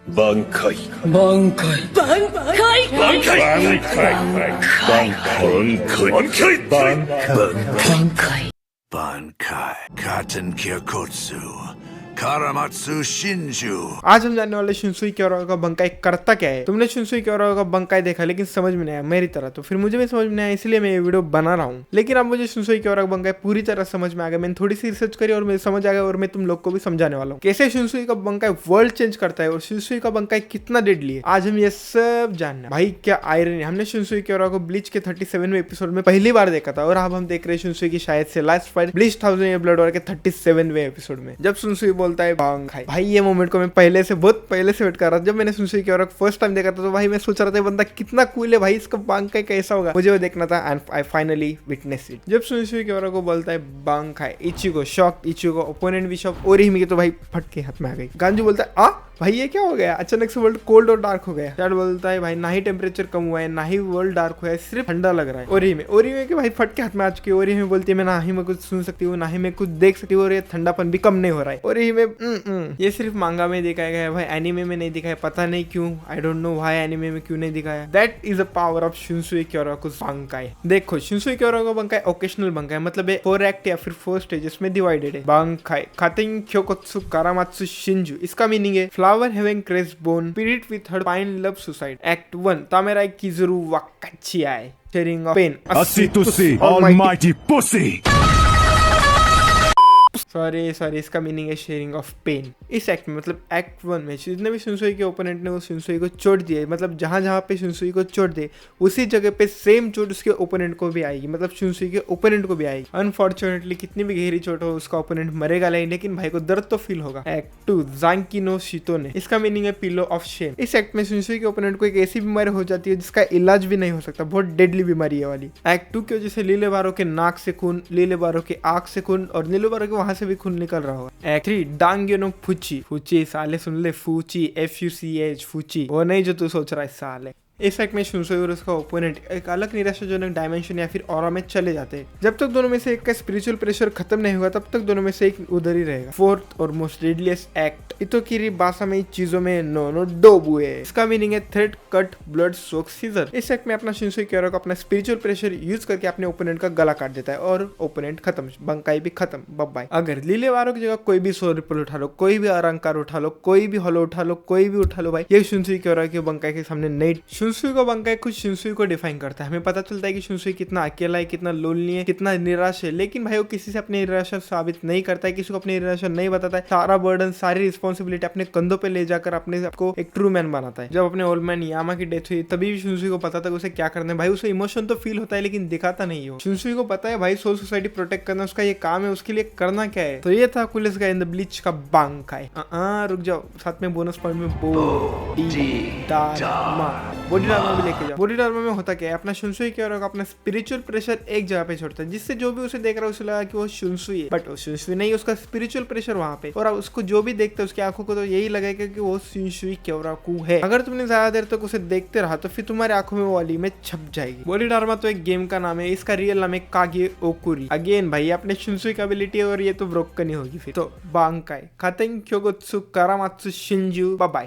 Bankai. Bankai. Bankai. Bankai. Bankai. Katen Kyokotsu. Karamatsu Shinju. आज हम जानने वाले शिनसुई क्योराओ का बंकाई करता क्या है। तुमने शिनसुई क्योराओ का बंकाई देखा लेकिन समझ में नहीं आया मेरी तरह, तो फिर मुझे भी समझ में नहीं आया, इसलिए मैं ये वीडियो बना रहा हूँ। लेकिन अब मुझे शिनसुई क्योराओ का बंकाई पूरी तरह समझ में आ गया। मैंने थोड़ी सी रिसर्च करी और मुझे समझ आ गया और मैं तुम लोग को भी समझाने वाला हूँ कैसे शिनसुई का बंकाई वर्ल्ड चेंज करता है और शिनसुई का बंकाई कितना डेडली है। आज हम ये सब जानना। भाई क्या आयरन है, हमने शिनसुई क्योराओ को ब्लीच के 37वें एपिसोड में पहली बार देखा था और अब हम देख रहे हैं शिनसुई की शायद से last fight bleach 1000 year blood war के 37वें एपिसोड में, जब शिनसुई बोलता है बांकाई। भाई ये मोमेंट को मैं बहुत पहले से वेट कर रहा था। जब मैंने शिनसुई क्योराओ फर्स्ट टाइम देखा था तो भाई मैं सोच रहा था बंदा कितना कूल है भाई, इसका बांकाई कैसा होगा, मुझे वो देखना था and I finally witness it. जब शिनसुई क्योराओ को बोलता है बांकाई, इचिगो शॉक, इचिगो ओपोनेंट भी शॉक, और ही तो भाई फटके हाथ में आ गई। गांजू बोलता है आ भाई ये क्या हो गया, अचानक से वर्ल्ड कोल्ड और डार्क हो गया। चैट बोलता है भाई ना ही टेम्परेचर कम हुआ है ना ही वर्ल्ड डार्क हुआ है, सिर्फ ठंडा लग रहा है। ओरी में के भाई फटके हाथ में आ चुकी है। ओरी में बोलती है मैं ना ही मैं कुछ सुन सकती हूँ ना ही मैं कुछ देख सकती हूँ और ये ठंडापन भी कम नहीं हो रहा है। ओरी में ये सिर्फ मांगा में दिखाया गया है भाई, एनिमे में नहीं दिखाया, पता नहीं क्यों, I don't know why anime में क्यों नहीं दिखाया। That is the power of Shunsui Kyoraku bankai. देखो शिनसुई क्योराओ का बंकाई ओकेशनल बंकाई मतलब 4 एक्ट या फिर 4 स्टेजेस में डिवाइडेड है। बंकाई खातेंग क्योकोत्सु कारामात्सु शिंजू, इसका मीनिंग है flower having craze bone spirit with her pine love suicide. Act 1 Tamerai Kizuru Wakachiai sharing of pain. Asitusi, almighty pussy! Sorry इसका मीनिंग है शेयरिंग ऑफ पेन। इस एक्ट में मतलब एक्ट 1 में जितने भी शिनसुई के ओपोनेंट ने वो शिनसुई को चोट दिए, मतलब जहां पे शिनसुई को चोट दे उसी जगह पे सेम चोट उसके ओपोनेंट को भी आएगी, मतलब शिनसुई के ओपोनेंट को भी आएगी। अनफॉर्चुनेटली कितनी भी गहरी चोट हो उसका ओपोनेंट मरेगा नहीं, लेकिन भाई को दर्द तो फील होगा। एक्ट 2 जांकी नो शितोने, इसका मीनिंग है पिलो ऑफ शेम। इस एक्ट में शिनसुई के ओपोनेंट को एक ऐसी बीमारी हो जाती है जिसका इलाज भी नहीं हो सकता, बहुत डेडली बीमारी है वाली। एक्ट 2 की वजह से लीले बारो के नाक से खून, लीले बारो के आंख से खून और नीले बारो के वहां से भी खून निकल रहा होगा। एक्ट 3 डांग्यो नो फुची, फुची साले सुन ले, फूची FUCH फुची, वो नहीं जो तू सोच रहा है साले। इस एक्ट में शिनसुई और उसका ओपोनेंट एक अलग निराशाजनक डायमेंशन या फिर ऑरा में चले जाते हैं। जब तक दोनों में से एक का स्पिरिचुअल प्रेशर खत्म नहीं हुआ तब तक दोनों में से एक उधर ही रहेगा। फोर्थ और मोस्ट डेडलीस्ट एक्ट इतोकिरी बासा में चीजों में नो डोबुए, इसका मीनिंग है थ्रेड कट ब्लड सोक सीजर। इस एक्ट में अपना शिनसुई क्योराओ अपना स्पिरिचुअल प्रेशर यूज करके अपने ओपोनेंट का गला काट देता है और ओपोनेंट खत्म, बंकाई भी खत्म, बाय। अगर लीले वारों की जगह कोई भी सोल रिपल उठा लो, कोई भी अलंकार उठा लो, कोई भी हॉलो उठा लो, कोई भी उठा लो भाई, ये शिनसुई क्योराओ के बंकाई के सामने नहीं। शिनसुई का बंकाई खुद शिनसुई को डिफाइन करता है। हमें पता चलता है कि शिनसुई कितना अकेला है, कितना लोनली है, कितना निराश है, लेकिन भाई वो किसी से अपनी निराशा साबित नहीं करता है, किसी को अपनी निराशा नहीं बताता है। सारा बर्डन सारी रिस्पॉन्सिबिलिटी अपने कंधों पे ले जाकर अपने आपको एक ट्रू मैन बनाता है। जब अपने ओल्ड मैन यामा की डेथ हुई तभी भी शिनसुई को पता था उसे क्या करना है। भाई उसे इमोशन तो फील होता है लेकिन दिखाता नहीं हो। शिनसुई को पता है भाई सोल सोसाइटी प्रोटेक्ट करना उसका ये काम है, उसके लिए करना क्या है। तो ये था कुलिस का इन द ब्लीच का बंकाई। रुक जाओ, साथ में बोनस पॉइंट में बॉडी डार्मा भी लेके जाओ। बॉडी डार्मा में होता क्या है, अपना शिनसुई क्योराओ अपना स्पिरिचुअल प्रेशर एक जगह पे छोड़ता है, जिससे जो भी उसे देख रहा है उसे लगा कि वो शिनसुई है, बट वो शिनसुई नहीं, उसका स्पिरिचुअल प्रेशर वहां पे, और उसको जो भी देखता है उसकी आंखों को तो यही लगेगा कि वो शिनसुई क्योराओ है। अगर तुमने ज्यादा देर तक उसे देखते रहा तो फिर तुम्हारी आंखों में वो वाली में छप जाएगी। बॉडी डार्मा तो एक गेम का नाम है, इसका रियल नाम है कागे ओकुरी। अगेन भाई अपने शिनसुई की एबिलिटी है और ये तो ब्रोकन ही होगी फिर। तो बांकाई खातेंग क्योगोत्सु कारामात्सु शिंजू, बाय।